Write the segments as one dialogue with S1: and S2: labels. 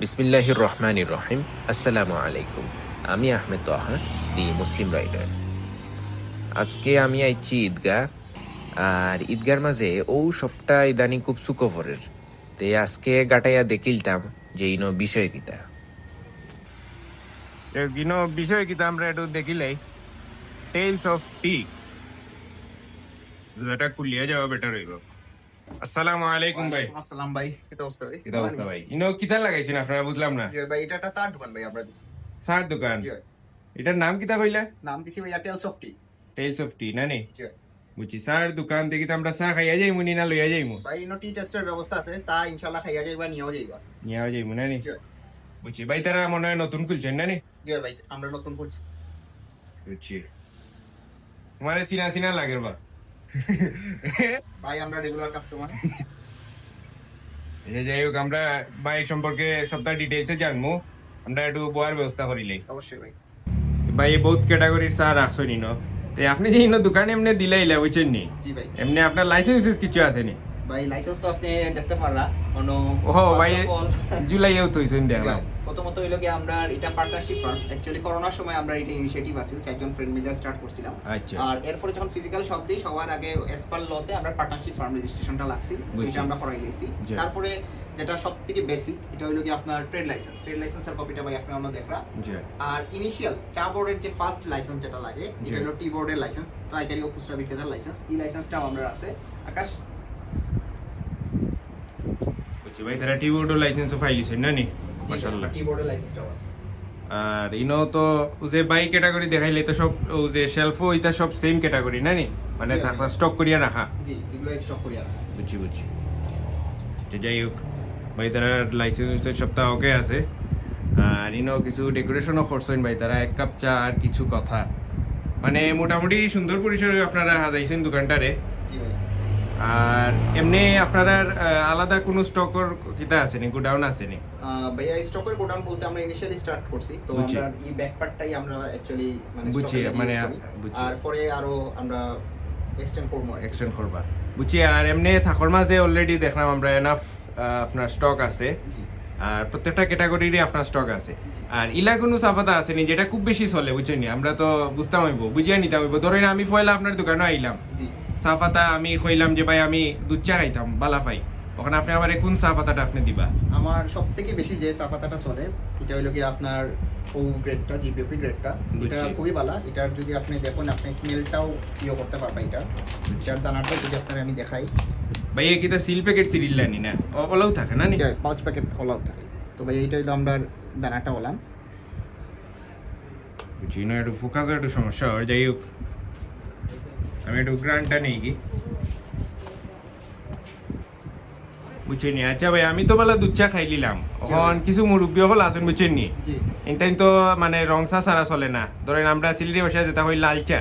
S1: বিসমিল্লাহির রহমানির রহিম। আসসালামু আলাইকুম। আমি আহমেদ তোহা, দি মুসলিম রাইটার। আজকে আমি আইছি ঈদগাহ। আর ঈদগার মাঝে সবটা ইদানি খুব সুকফরের। তে আজকে গাটাইয়া দেখিলতাম যে বিষয় কিতা।
S2: বিষয় কিন্তু আমরা একটু দেখিলাই টেলস অফ টি যেটা কুলিয়া যাওয়া বেটার হইব। আসসালামু আলাইকুম ভাই।
S3: আসসালাম ভাই, কিতা অবস্থা ভাই?
S2: কিতা অবস্থা ভাই? কিতা লাগাইছেন আপনারা? বুঝলাম না।
S3: জি ভাই, এটা একটা চার দোকান ভাই আমরা দিছি।
S2: সার দোকান।
S3: জি ভাই,
S2: এটার নাম কিতা কইলা?
S3: নাম দিছি ভাই tales of tea.
S2: Tales of tea না নি?
S3: জি ভাই।
S2: বুঝছি। সার দোকান থেকে তো আমরা চা খাইয়া যাইমু নি না লইয়া যাইমু?
S3: ভাই ইনো টি টেস্টের ব্যবস্থা আছে, চা ইনশাআল্লাহ খাইয়া যাইবা, নিয়েও যাইবা।
S2: নিয়া যাইমু না নি?
S3: জি ভাই।
S2: বুঝছি ভাই, তারা মনে হয় নতুন খুলছেন না নি?
S3: জি ভাই, আমরা নতুন করছি।
S2: বুঝছি। তোমারে চিনা চিনা লাগের বা।
S3: ভাই আমরা রেগুলার কাস্টমার।
S2: যাই হোক, আমরা বাইক সম্পর্কে সবটা ডিটেইলসে জানবো। আমরা একটু বয়ার ব্যবস্থা করিলাই।
S3: অবশ্যই ভাই।
S2: ভাই বহুত ক্যাটাগরির চা রাখছো নি নো? তে আপনি যে দোকানে এমনি দিলাইলা বুঝছেন নি?
S3: জি ভাই।
S2: এমনি আপনার লাইসেন্স কিছু আছে নি?
S3: ভাই লাইসেন্স তো আপনি দেখতে পারলা কোনো।
S2: ও ভাই, জুলাইয়েও তো হইছেন দেখলাম।
S3: প্রথমত হইলো কি আমরা এটা পার্টনারশিপ ফার্ম। অ্যাকচুয়ালি করোনার সময় আমরা এটা ইনিশিয়েটিভ আছিল, চারজন ফ্রেন্ড মিলে স্টার্ট করছিলাম।
S2: আচ্ছা।
S3: আর এরপরে যখন ফিজিক্যাল শপ দিই সবার আগে এসপার লতে আমরা পার্টনারশিপ ফার্ম রেজিস্ট্রেশনটা লাগছিল, এটা আমরা করাই লিয়েছি।
S2: জি।
S3: তারপরে যেটা সবথেকে বেসিক এটা হইলো কি আপনার ট্রেড লাইসেন্সের কপিটা ভাই আপনি অন্য দেখরা।
S2: জি।
S3: আর ইনিশিয়াল চা বোর্ডের যে ফার্স্ট লাইসেন্স যেটা লাগে
S2: জি।
S3: এটা হলো টি বোর্ডের লাইসেন্স, পাইকারি ও খুচরা বিক্রেতার লাইসেন্স। এই লাইসেন্সটাও আমরা আছে। আকাশ
S2: বুঝছি ভাই, তারা টিবোর্ডও লাইসেন্সও ফাইলিছেন না নি? মাশাআল্লাহ।
S3: টি বোর্ডের লাইসেন্সটাও আছে।
S2: আর তো যে বাই ক্যাটাগরি দেখাইলে তো সব যে শেলফও এটা সব সেম ক্যাটাগরি না নি? মানে
S3: জি,
S2: থাকা স্টক করিয়া রাখা।
S3: জি, এগুলো স্টক করি আছে।
S2: বুঝছি। তো যাই হোক ভাই, তারা লাইসেন্স সপ্তাহ ওকে আছে। আর কিছু ডেকোরেশনও করছেন ভাই তারা, এক কাপ চা আর কিছু কথা। মানে মোটামুটি সুন্দর পরিসরে আপনারা হাজাইছেন দোকানটারে।
S3: জি ভাই।
S2: আর এমনি আপনারা আলাদা কোনো স্টকর কিতা আছে নি, গোডাউন আছে নি?
S3: ভাইয়া স্টকের গোডাউন বলতে আমরা ইনিশিয়ালি স্টার্ট করছি, তো
S2: বুঝছি।
S3: আমরা এই ব্যাক পার্টটাই আমরা অ্যাকচুয়ালি মানে
S2: বুঝছি,
S3: স্টকে
S2: মানে
S3: বুঝছি। আর পরে আরো আমরা এক্সটেন্ড করব আর কি।
S2: এক্সটেন্ড করবা। বুঝছি। আর এমনি থাকর মাঝে অলরেডি দেখলাম আমরা এনাফ আপনার স্টক আছে।
S3: জি।
S2: আর প্রত্যেকটা ক্যাটাগরিরই আপনার স্টক আছে।
S3: জি।
S2: আর ইলা কোনো চাপাতা আছে নি যেটা খুব বেশি চলে বুঝছেন নি? আমরা তো বুঝতাম হইব, বুঝিয়া নিতাম হইব। ধরেন আমি পয়লা আপনার দোকানে আইলাম,
S3: জি।
S2: চা পাতা আমি কইলাম যে ভাই আমি দুধ চা খাইতাম বালা পাই, ওখানে আপনি আমার কোন চা পাতাটা আপনি দিবা?
S3: আমার সবথেকে বেশি যে চা পাতাটা চলে এটা হলো কি আপনার ও গ্রেডটা, জিপিওপি গ্রেডটা। এটা
S2: বুঝছি।
S3: খুবই ভালো। এটার যদি আপনি দেখুন আপনি স্মেলটাও ইয়ে করতে পারবেন। এটার দানাটা যদি আপনার আমি দেখাই,
S2: ভাই এ কিতা সিল প্যাকেট সিরিল্লানি না? ওলাও থাকে না নি?
S3: 5 প্যাকেট অলাউ থাকে। তো ভাই এইটা হলো আমরা দানাটা ওলাম।
S2: বুঝছি না, একটু ফোকাসের একটু সমস্যা হয়। যাই হোক, আমি একটু গ্রান্টটা নেই কি বুঝছেন নি? আচ্ছা ভাই, আমি তো বলা দুধ চা খাই নিলাম, এখন কিছু মুরব্বী হল আছেন বুঝছেন নি?
S3: জি।
S2: এটাই তো মানে রং চা ছাড়া চলে না। ধরেন আমরা সিলেটি ভাষায় যেটা হই লাল চা,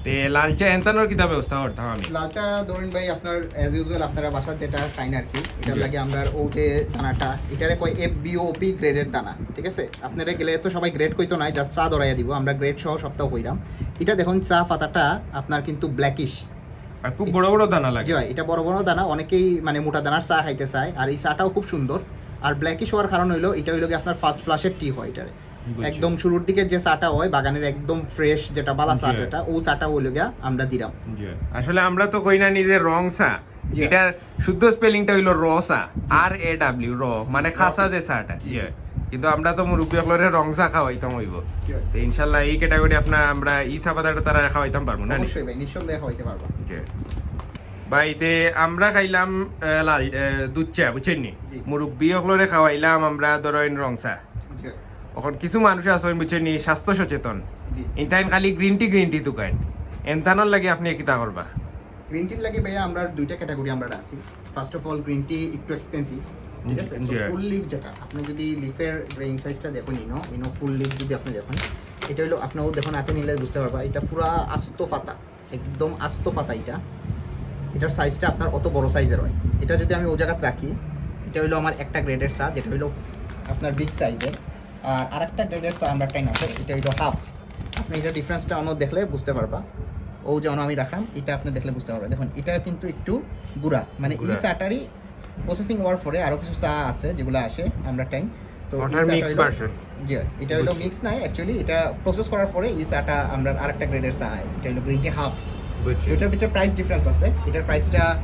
S2: তে লাল চা এনতানোর কিতা ব্যবস্থা করতাম আমি?
S3: লাল চা ধরুন ভাই আপনার অ্যাজ ইউজুয়াল আপনারা বাসার যেটা খাইন আর কি, এটার
S2: জি।
S3: লাগে আমরা ও যে দানাটা এটারে কয় FBOP গ্রেডের দানা, ঠিক আছে? আপনারা গেলে তো সবাই গ্রেড কইতো নাই, জাস্ট চা ধরাইয়া দিব, আমরা গ্রেড সহ সপ্তাহ কইরাম। এটা দেখুন চা পাতাটা আপনার কিন্তু ব্ল্যাকিশ।
S2: আর খুব বড় বড় দানা লাগে।
S3: জি ভাই, এটা বড় বড় দানা, অনেকেই মানে মোটা দানার চা খাইতে চায়। আর এই চাটাও খুব সুন্দর। আর ব্ল্যাকিশ হওয়ার কারণ হইলো এটা হইলো কি আপনার ফার্স্ট ফ্লাশের টি হয় এটারে।
S2: বুঝছি।
S3: একদম শুরুর দিকে যে চাটা হয় বাগানের একদম ফ্রেশ যেটা বালা চা,
S2: জি।
S3: যেটা ও চাটা হইলো গিয়া আমরা দিলাম।
S2: জি। আসলে আমরা তো কই না নিজে রং চা,
S3: জি।
S2: এটার শুদ্ধ স্পেলিংটা হইলো র চা, RAW, র মানে খাসা যে চাটা।
S3: জি,
S2: জি।
S3: জি।
S2: কিন্তু আমরা তো মুরব্বী সকলের রং চা খাওয়াইতাম হইব।
S3: জি ভাই।
S2: তো ইনশাল্লাহ এই ক্যাটাগরি আমরা ই চা পাতাটা তারা খাওয়াইতাম পারবো না নি?
S3: অবশ্যই ভাই, নিঃসন্দেহে হইতে পারবো।
S2: জি। বাড়িতে আমরা খাইলাম লাল দুধ চা বুঝছেন নি?
S3: জি।
S2: মুরব্বী সকলরে খাওয়াইলাম আমরা ধরেন রং চা।
S3: জি ভাই।
S2: এখন কিছু মানুষ আছেন বুঝছেন নি, স্বাস্থ্য সচেতন,
S3: জি।
S2: ইনটাইন খালি গ্রিন টি দোকান এনতানোর লাগে আপনি কিতা করবা?
S3: গ্রিন টির লাগে ভাইয়া আমরা দুইটা ক্যাটাগরি আমরা রাখছি। First of all green tea একটু এক্সপেন্সিভ, ঠিক আছে?
S2: জি।
S3: ফুল লিফ যেটা আপনি যদি লিফের গ্রেইন সাইজটা দেখুন, ইনো ফুল লিফ যদি আপনি দেখুন, এটা হলো আপনার দেখুন হাতে নিলে বুঝতে পারবা এটা পুরা আস্ত পাতা, একদম আস্ত পাতা। এটার সাইজটা আপনার অত বড় সাইজের হয়। এটা যদি আমি ও জায়গাতে রাখি, এটা হলো আমার একটা গ্রেডের চা, যেটা হলো আপনার বিগ সাইজের। আর আরেকটা গ্রেডের চা আমরা টাইম আছে, এটা হলো হাফ। আপনি এটা ডিফারেন্সটা অন্য দেখলে বুঝতে পারবা। ও যেমন আমি রাখলাম, এটা আপনি দেখলে বুঝতে পারবেন। দেখুন এটা কিন্তু একটু গুঁড়া, মানে এই
S2: গুঁড়া।
S3: চাটারই প্রসেসিং হওয়ার পরে আরও কিছু চা আছে যেগুলো আসে আমরা টাইম তো এই
S2: ওটার
S3: চাটা
S2: মিক্স
S3: হলো-
S2: ভার্সন।
S3: জি এটা হলো মিক্স নাই অ্যাকচুয়ালি, এটা প্রসেস করার পরে এই চাটা আমরা আরেকটা গ্রেডের চা হয়, এটা হলো গ্রিন টি হাফ।
S2: বুঝছি,
S3: এটার ভিতরে প্রাইস ডিফারেন্স আছে, এটার প্রাইসটা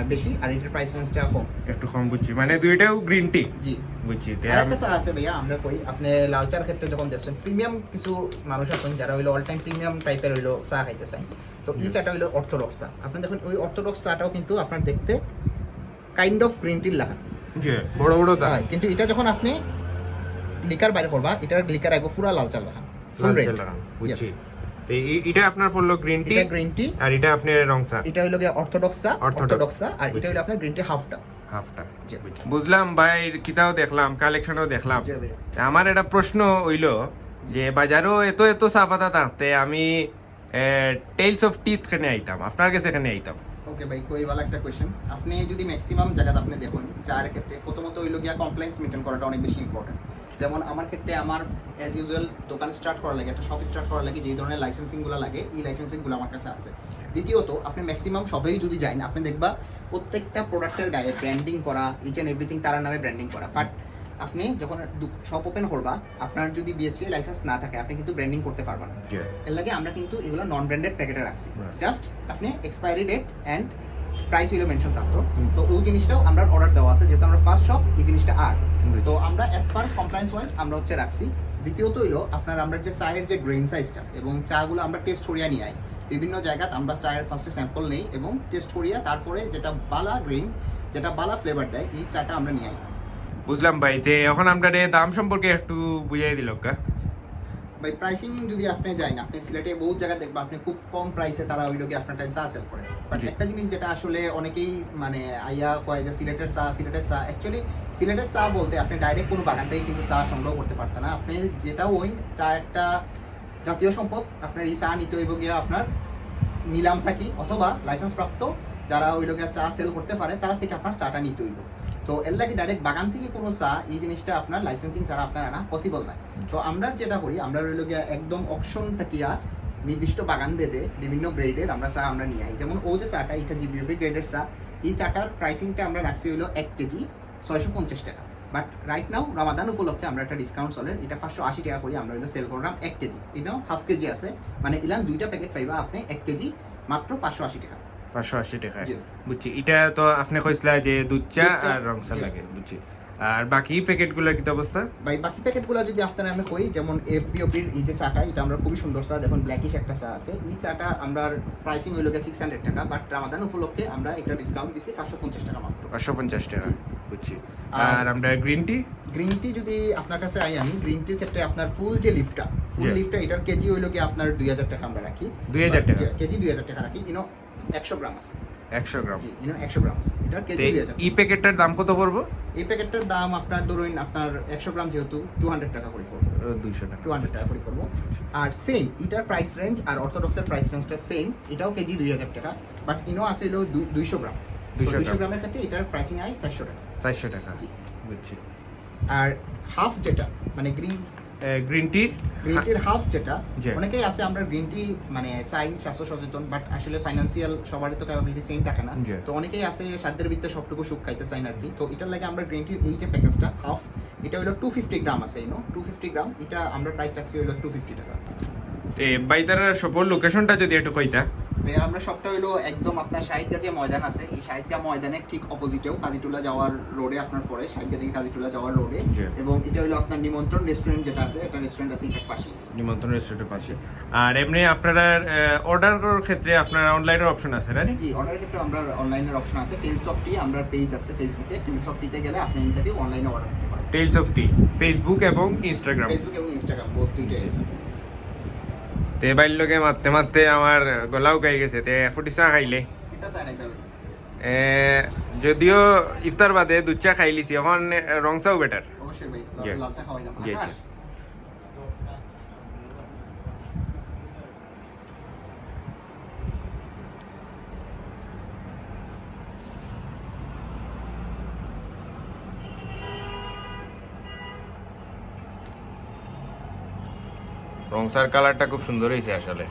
S3: বেশি আর এটার প্রাইস রেঞ্জটা কম।
S2: একটু কম বুঝছি, মানে দুইটাও গ্রিন টি।
S3: জি
S2: বুঝছি। তে
S3: আরেকটা চা আছে ভাইয়া, আমরা কই আপনি লাল চার ক্ষেত্রে যখন দেখছেন প্রিমিয়াম কিছু মানুষ আছেন যারা হইলো অল টাইম প্রিমিয়াম টাইপের হইলো চা খাইতে চান, তো এই চাটা হইলো অর্থোডক্স চা। আপনি দেখুন ওই অর্থোডক্স চাটাও কিন্তু আপনার দেখতে কাইন্ড অফ গ্রিন টির লেখা,
S2: জি বড় বড় তা
S3: হয় কিন্তু এটা যখন আপনি লিকার বাইরে করবা, এটার লিকার আইবো পুরা লাল চা লেখা, ফুল
S2: লাল
S3: রেড।
S2: চা লাগান। বুঝছি। তে এটা আপনার পড়লো গ্রিন টি,
S3: এটা গ্রিন টি,
S2: আর এটা আপনার রং চা
S3: এটা হইলো গিয়ে অর্থোডক্স চা,
S2: Orthodox।
S3: অর্থোডক্স চা, আর এটা
S2: বুঝছি।
S3: হইলো আপনার গ্রিন টি হাফটা।
S2: হাফটা।
S3: জি।
S2: বুঝলাম ভাই, কিতাও দেখলাম, কালেকশনও দেখলাম।
S3: জি ভাইয়া।
S2: আমার একটা প্রশ্ন হইল যে বাজারও এত এত চা পাতা থাকতে আমি টেলস অফ টিথ কেনে আইতাম, আপনার কাছে কেনে আইতাম?
S3: ওকে ভাই, কই ভালো একটা কোয়েশ্চেন। আপনি যদি ম্যাক্সিমাম জায়গাতে আপনি দেখুন চায়ের ক্ষেত্রে প্রথমত হইলো গিয়া কমপ্লেন্স মেনটেন করাটা অনেক বেশি ইম্পর্টেন্ট। যেমন আমার ক্ষেত্রে আমার অ্যাজ ইউজুয়াল দোকান স্টার্ট করার লাগে, একটা শপ স্টার্ট করার লাগে যে ধরনের লাইসেন্সিংগুলো লাগে, এই লাইসেন্সিংগুলো আমার কাছে আছে। দ্বিতীয়ত আপনি ম্যাক্সিমাম সবাই যদি যান, আপনি দেখবা প্রত্যেকটা প্রোডাক্টের গায়ে ব্র্যান্ডিং করা, ইচ অ্যান্ড এভরিথিং তার নামে ব্র্যান্ডিং করা। বাট আপনি যখন শপ ওপেন করবা, আপনার যদি বিএসটি লাইসেন্স না থাকে আপনি কিন্তু ব্র্যান্ডিং করতে পারবেন না। এর লাগে আমরা কিন্তু এগুলো নন ব্র্যান্ডেড প্যাকেটে রাখছি,
S2: Right.
S3: জাস্ট আপনি এক্সপায়ারি ডেট অ্যান্ড প্রাইস হইলো মেনশন থাকতো। তো ওই জিনিসটাও আমরা অর্ডার দেওয়া আছে, যেহেতু আমরা ফার্স্ট শপ এই জিনিসটা আর তো আমরা অ্যাজ পার কমপ্লায়েন্স ওয়াইজ আমরা হচ্ছে রাখছি। দ্বিতীয়ত হইলো আপনার আমরা যে চায়ের যে গ্রেন সাইজটা এবং চাগুলো আমরা টেস্ট করিয়া নিয়ে আই, বিভিন্ন জায়গায় আমরা চায়ের ফার্স্টে স্যাম্পল নেই এবং টেস্ট করিয়া তারপরে যেটা বালা গ্রিন, যেটা বালা ফ্লেভার দেয় এই চাটা আমরা নিয়ে আই।
S2: বুঝলাম ভাই। তে এখন আপনার দাম সম্পর্কে একটু বুঝাই দিল কা।
S3: ভাই প্রাইসিং যদি আপনি যান, আপনি সিলেটে বহুত জায়গা দেখবা আপনি খুব কম প্রাইসে তারা ওই লোকে আপনার টাইম চা সেল করে। বাট
S2: জি।
S3: একটা জিনিস যেটা আসলে অনেকেই মানে আইয়া কয় যে সিলেটের চা, অ্যাকচুয়ালি সিলেটের চা বলতে আপনি ডাইরেক্ট কোনো বাগান থেকে কিন্তু চা সংগ্রহ করতে পারতেন না। আপনি যেটা ওই চা একটা জাতীয় সম্পদ, আপনার এই চা নিতে হইব গিয়া আপনার নিলাম থাকি অথবা লাইসেন্স প্রাপ্ত যারা ওই লোকে চা সেল করতে পারে তারা থেকে আপনার চাটা নিতে হইব। তো এর লাগে ডাইরেক্ট বাগান থেকে কোনো চা এই জিনিসটা আপনার লাইসেন্সিং ছাড়া আপনার আনা পসিবল না। তো আমরা যেটা করি, আমরা রইল গিয়া একদম অকশন থাকিয়া নির্দিষ্ট বাগান ভেদে বিভিন্ন গ্রেডের আমরা চা আমরা নিয়ে আই। যেমন ও যে চাটা, এটা জিবিওপি গ্রেডের চা, এই চাটার প্রাইসিংটা আমরা রাখছি হইলো 1 কেজি 650 টাকা। বাট রাইট নাও রমাদান উপলক্ষে আমরা একটা ডিসকাউন্ট চলে, এটা 580 টাকা করি আমরা হইলো সেল করলাম 1 কেজি। এটাও হাফ কেজি আছে, মানে ইলান দুইটা প্যাকেট পাইবা আপনি 1 কেজি মাত্র 580 টাকা।
S2: 580 টাকা।
S3: জি।
S2: বুঝছি। এটা তো আপনি কইছিলা যে দুধ চা
S3: দুধ চা,
S2: আর রং চা
S3: জি।
S2: লাগে। বুঝছি। আর বাকি প্যাকেটগুলোর কি অবস্থা?
S3: ভাই বাকি প্যাকেটগুলো যদি আপনারা আমি কই, যেমন এফবিওপির এই যে চাটা, এটা আমরা খুবই সুন্দর চা, দেখুন ব্ল্যাকিশ একটা চা আছে, এই চাটা আমরা প্রাইসিং হইল 600 টাকা। বাট রামাদান উপলক্ষে আমরা এটা ডিসকাউন্ট দিছি 550 টাকা মাত্র।
S2: 550 টাকা।
S3: জি।
S2: বুঝছি।
S3: আর-
S2: আর আমরা গ্রিন টি?
S3: গ্রিন টি যদি আপনার কাছে আই, আমি গ্রিন টির ক্ষেত্রে আপনার ফুল যে লিফটা, ফুল
S2: Yeah.
S3: লিফটা এটার কেজি হইল কি আপনার 2000 টাকা আমরা রাখি।
S2: 2000 টাকা?
S3: কেজি 2000 টাকা রাখি। 100 গ্রাম আছে।
S2: 100 গ্রাম।
S3: জি 100 গ্রাম আছে, এটার কেজি
S2: তে
S3: 2000
S2: এই প্যাকেটটার দাম কত পড়বো?
S3: এই প্যাকেটটার দাম আপনার ধরুন আপনার 100 গ্রাম যেহেতু 200 টাকা করে পড়বে।
S2: 200 টাকা।
S3: 200 টাকা করে পড়বো। আর সেম এটার প্রাইস রেঞ্জ আর অর্থোডক্সের প্রাইস রেঞ্জটা সেম, এটাও কেজি 2000 টাকা। বাট আছে হলো 200 গ্রাম।
S2: 200
S3: 200 গ্রামের ক্ষেত্রে এটার প্রাইসিং আয় 400 টাকা।
S2: 400 টাকা।
S3: জি।
S2: বুঝছি।
S3: আর হাফ যেটা মানে গ্রিন
S2: গ্রিন টি?
S3: টির হাফ যেটা,
S2: জি।
S3: অনেকেই আছে আমরা গ্রিন টি মানে চাই স্বাস্থ্য সচেতন, বাট আসলে ফাইন্যান্সিয়াল সবারই তো ক্যাপাবিলিটি সেম থাকে না।
S2: জি।
S3: তো অনেকেই আছে সাধ্যের ভিতরে সবটুকু সুখ খাইতে চাই না আর কি। তো এটার লাগে আমরা গ্রিন টির এই যে প্যাকেজটা হাফ, এটা হলো 250 গ্রাম আছে, 250 গ্রাম, এটা আমরা প্রাইস রাখছি হলো 250 টাকা।
S2: তে বাইতারার সবর লোকেশনটা যদি একটু কইতা।
S3: ভাইয়া আমরা সবটা হলো একদম আপনার শাহিদগা যে ময়দান আছে, এই শাহিদগা ময়দানের ঠিক অপোজিটেও কাজীটুলা যাওয়ার রোডে আপনার পরে, শাহিদগা থেকে কাজীটুলা যাওয়ার রোডে।
S2: জি।
S3: এবং এটা হলো আপনার নিমন্ত্রণ রেস্টুরেন্ট যেটা আছে, এটা রেস্টুরেন্ট আছে এটার পাশেই।
S2: নিমন্ত্রণ রেস্টুরেন্টের পাশে। আর এমনি আপনারা অর্ডার করার ক্ষেত্রে আপনার অনলাইনের অপশন আছে না?
S3: জি, অর্ডারের ক্ষেত্রে আমরা অনলাইনের অপশন আছে। টেলস অফ টি আমরা পেজ আছে ফেসবুকে, টেলস অফ টিতে গেলে আপনি ইনটাকে অনলাইনে অর্ডার করতে পারেন।
S2: টেলস অফ টি ফেসবুক এবং ইনস্টাগ্রাম।
S3: ফেসবুক এবং ইনস্টাগ্রাম বোথ দুইটাই আছে।
S2: তে বাইর লোকে মারতে মারতে আমার গলাও গাই গেছে। তে ফুটি চা খাইলে
S3: কিতা চাই নাকি ভাই?
S2: যদিও ইফতার বাদে দুধ চা খাইলিছি, এখন রং চাও বেটার।
S3: অবশ্যই ভাই,
S2: জি।
S3: লাল চা খাওয়াই না।
S2: জি, জি।
S3: আকাশ,
S2: রংসার কালারটা খুব সুন্দর হয়েছে আসলে।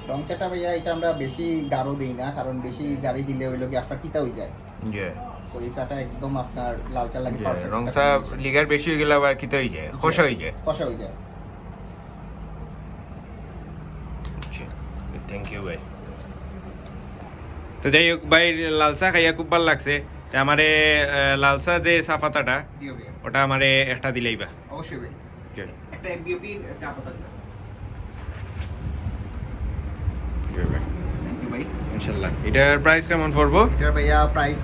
S3: রং চাটা ভাইয়া এটা আমরা বেশি গাঢ় দিই না, কারণ বেশি গাড়ি দিলে ওই লোকে আপনার কিতা হয়ে যায়। সো এই চাটা একদম আপনার লাল চা লাগে পারফেক্ট।
S2: রং চা লিগার বেশি হয়ে গেলে আবার কিতে হয়ে যায়, খসা হয়ে যায়।
S3: কষা হয়ে যায়।
S2: থ্যাংক ইউ ভাই। তো যাই হোক ভাই, লাল চা খাইয়া খুব ভালো লাগছে। তা আমারে লাল চা যে চা পাতাটা
S3: দিও ভাইয়া,
S2: ওটা আমারে একটা দিলেইবা।
S3: অবশ্যই ভাই। একটা এফবিওপি চা পাতা দিলাম। থ্যাংক ইউ ভাই।
S2: ইনশাআল্লাহ। এটার প্রাইস কেমন পড়বো?
S3: এটার ভাইয়া প্রাইস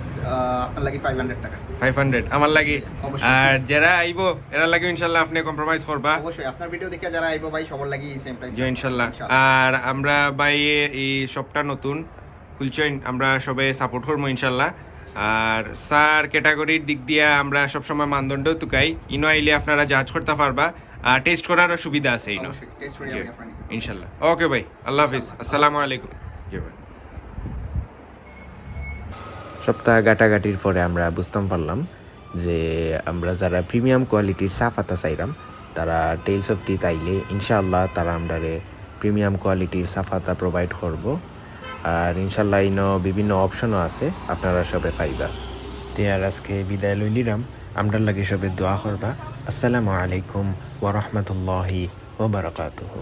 S3: আপনার লাগে 500 টাকা।
S2: 500 আমার লাগি।
S3: অবশ্যই।
S2: আর যারা আইবো এরা লাগি ইনশাআল্লাহ আপনি কম্প্রোমাইজ করবা।
S3: অবশ্যই আপনার ভিডিও দেখে যারা আইবো ভাই সবার লাগি সেম প্রাইস।
S2: জি ইনশাআল্লাহ। আর আমরা ভাই এই শপটা নতুন খুলছেন, আমরা সবাই সাপোর্ট করবো ইনশাআল্লাহ। আর স্যার ক্যাটাগরির দিক দিয়ে আমরা সবসময় মানদণ্ড তুকাই, ইনো আইলে আপনারা জাজ করতে পারবা আর টেস্ট করারও সুবিধা আছে ইনো।
S3: অবশ্যই টেস্ট করে
S2: জি,
S3: আমি আপনাকে
S2: ইনশাআল্লাহ। ওকে ভাই, আল্লাহ হাফিজ, আসসালামু আলাইকুম। জি ভাই।
S1: সপ্তাহ গাটাগাটির পরে আমরা বুঝতাম পারলাম যে আমরা যারা প্রিমিয়াম কোয়ালিটির চা পাতা চাইলাম তারা টেলস অফ টি তাইলে ইনশাআল্লাহ তারা আমরারে প্রিমিয়াম কোয়ালিটির চা পাতা প্রোভাইড করব। আর ইনশাআল্লাহ ইনো বিভিন্ন অপশনও আছে, আপনারা সবে পাইবা। তে আর আজকে বিদায় লইলিরাম, আমরার লাগে সবে দোয়া করবা। আসসালামু আলাইকুম ওয়া রাহমাতুল্লাহি ওয়া বারাকাতুহু।